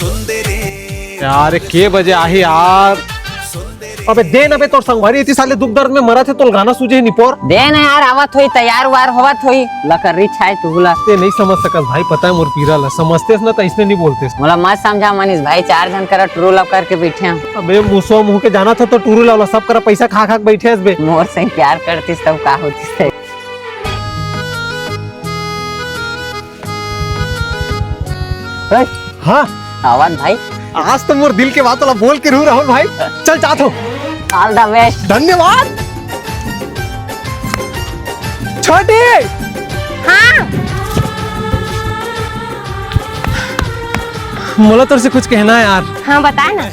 यार के बजे आहे यार. अबे दे ना बे तोर संगवारी इतनी साले दुख दर्द में मरा थे तो गाना सूझे नहीं पोर. दे ना यार आवत होई तैयार वार होवत होई लकर रिच है तुगला. ते नहीं समझ सकत भाई, पता है मोर पीरा ला समझतेस ना तो इसने नहीं बोलतेस. मोला मत समझा मनीष भाई, 4 जन करा ट्रू लव करके बैठे हैं. अबे मुसवा मुंह के जाना था तो टूरू लावला सब करा पैसा खा खा के बैठे बे. मोर से प्यार करतीस तब का होतीस. हाँ आवत भाई, आज तो मोर दिल के बात वाला बोल के रू राहुल भाई. चल चाहत हो. All the best. धन्यवाद. छोटी हाँ मोला तोर से कुछ कहना है यार. हाँ बताए ना.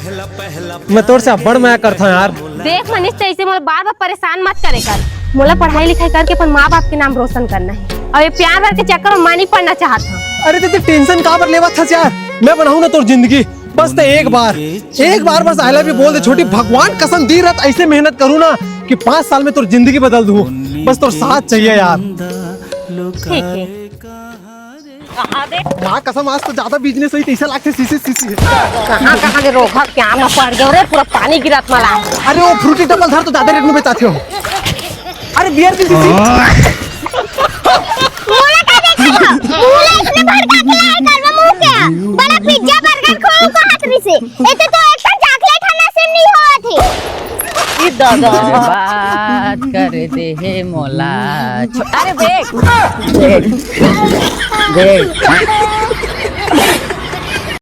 मैं तोर से बड़ माया करता हूँ यार. देख मनीष तो ऐसे मोला बार बार परेशान मत करे कर. मोला पढ़ाई लिखाई करके अपन माँ बाप के नाम रोशन करना है और ये प्यार भर के चक्कर में मानी पड़ना चाहता हूँ. अरे ते टेंशन कहाँ पर लेवा था यार. मैं बनाऊँ ना तोर जिंदगी. बस तो एक बार बस आई लव यू बोल दे छोटी. भगवान कसम दी रात ऐसे मेहनत करूँ ना कि 5 साल में तोर जिंदगी बदल दूँ. बस तोर साथ चाहिए यार. ठीक है. माँ कसम आज तो ज्यादा बिजनेस हुई 30 लाख से सीसी. कहाँ के रोका क्या में पड़ गया रे, पूरा पानी गिरत मला. अरे वो फ्रूटी डबल धर तो ज्यादा रेट में बेचाते हो. अरे बियर की सीसी. मोला का देख रहे हो? मोला इसने भड़का के लाए करवा मुंह के. बड़ा पिज्जा बर्गर खो को हाथ में से. एते तो एक तो चॉकलेट खाना से नहीं हुआ थे. ई दादा बात कर दे हे मोला. अरे देख देख